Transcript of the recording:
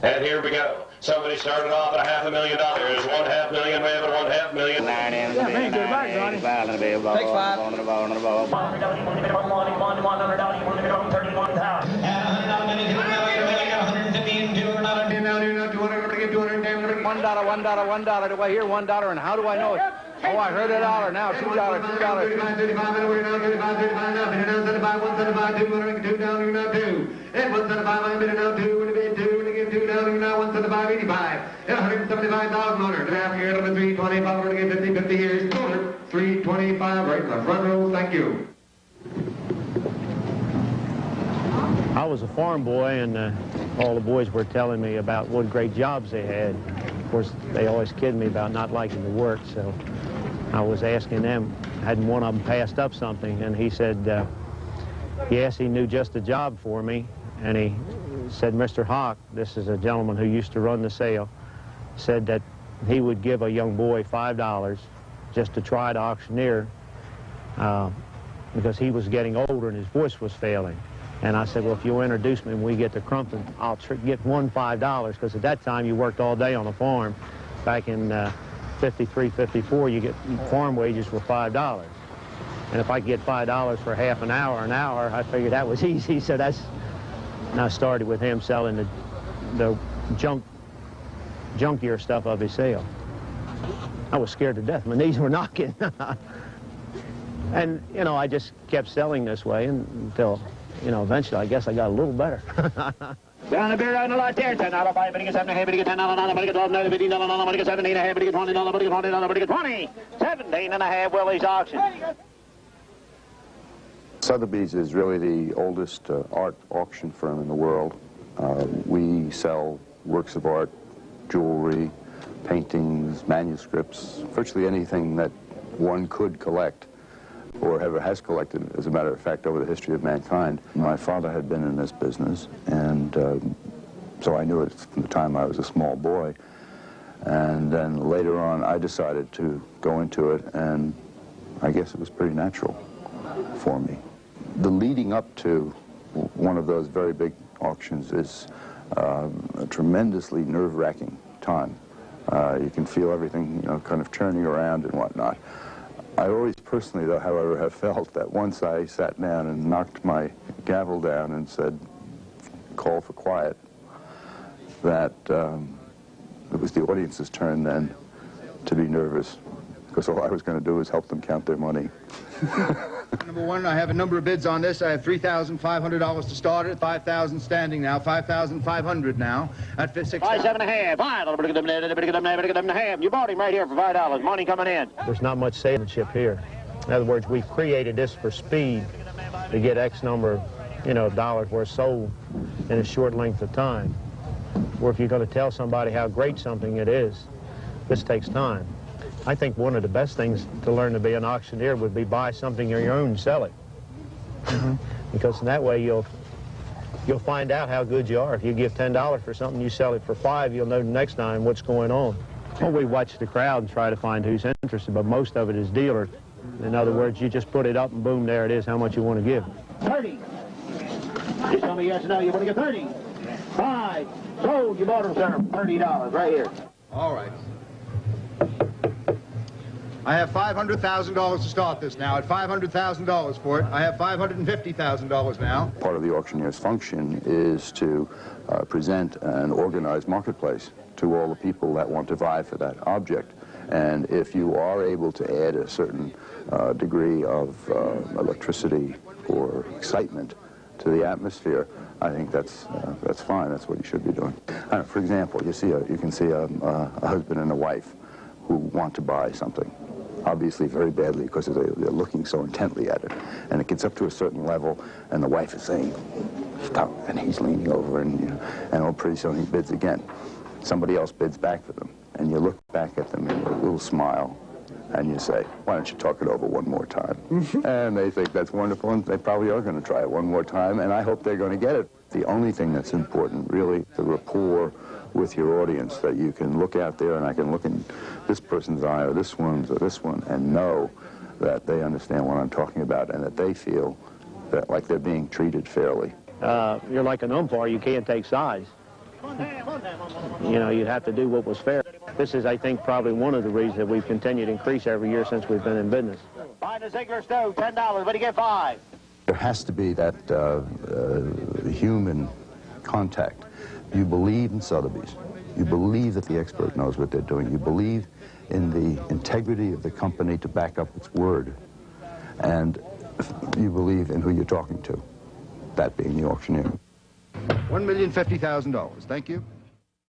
And here we go. Somebody started off at $500,000. $1/2 million, we have a $1/2 million. Take five. $1. Do I hear $1? And how do I know it? Oh, I heard $1 now. $2, $2. $325 right in the front row. Thank you. I was a farm boy, and all the boys were telling me about what great jobs they had. Of course, they always kid me about not liking to work, so I was asking them, hadn't one of them passed up something, and he said, yes, he knew just the job for me, and he said, Mr. Hawk, this is a gentleman who used to run the sale, said that he would give a young boy $5 just to try to auctioneer because he was getting older and his voice was failing. And I said, well, if you'll introduce me when we get to Crumpton, I'll get one $5, because at that time you worked all day on the farm. Back in 53, 54, you get farm wages were $5. And if I could get $5 for half an hour, I figured that was easy. So that's, and I started with him selling the junkier stuff of his sale. I was scared to death. My knees were knocking. And, you know, I just kept selling this way until, you know, eventually I guess I got a little better. Down a beer on the lot there, $10, $5, $7, $8, $10, $9, $12, $9, $15, $17, $18, $20, $20, $20, $17.5, Willie's auction. Sotheby's is really the oldest art auction firm in the world. We sell works of art, jewelry, paintings, manuscripts, virtually anything that one could collect or ever has collected, as a matter of fact, over the history of mankind. My father had been in this business, and so I knew it from the time I was a small boy. And then later on, I decided to go into it, and I guess it was pretty natural for me. The leading up to one of those very big auctions is a tremendously nerve-wracking time. You can feel everything, you know, kind of turning around and whatnot. I always personally, though, however, have felt that once I sat down and knocked my gavel down and said, call for quiet, that it was the audience's turn then to be nervous, because all I was going to do was help them count their money. Number one, I have a number of bids on this. I have $3,500 to start it, $5,000 standing now, $5,500 now, at $6,000. 5, 7.5, $5. You bought him right here for $5. Money coming in. There's not much salesmanship here. In other words, we created this for speed to get X number of, you know, dollars worth sold in a short length of time. Or if you're going to tell somebody how great something it is, this takes time. I think one of the best things to learn to be an auctioneer would be buy something of your own and sell it. Because in that way you'll find out how good you are. If you give $10 for something, you sell it for $5, you'll know the next time what's going on. Well, we watch the crowd and try to find who's interested, but most of it is dealer. In other words, you just put it up and boom, there it is, how much you want to give. 30. Just tell me yes or no, you want to get 30. 5. Sold, you bought them, sir, $30 right here. All right. I have $500,000 to start this now. At $500,000 for it, I have $550,000 now. Part of the auctioneer's function is to present an organized marketplace to all the people that want to vie for that object. And if you are able to add a certain degree of electricity or excitement to the atmosphere, I think that's fine. That's what you should be doing. For example, you can see a husband and a wife who want to buy something, obviously very badly because they're looking so intently at it. And it gets up to a certain level, and the wife is saying, stop, and he's leaning over, and, you know, and all pretty soon he bids again. Somebody else bids back for them, and you look back at them and a little smile, and you say, why don't you talk it over one more time? And they think that's wonderful, and they probably are going to try it one more time, and I hope they're going to get it. The only thing that's important, really, the rapport with your audience, that you can look out there and I can look in this person's eye or this one's or this one and know that they understand what I'm talking about and that they feel that like they're being treated fairly. You're like an umpire, you can't take sides. you know, you'd have to do what was fair. This is, I think, probably one of the reasons that we've continued to increase every year since we've been in business. Find a Ziegler stove, $10. What do you get? 5. There has to be that human contact. You believe in Sotheby's. You believe that the expert knows what they're doing. You believe in the integrity of the company to back up its word. And you believe in who you're talking to, that being the auctioneer. $1,050,000. Thank you.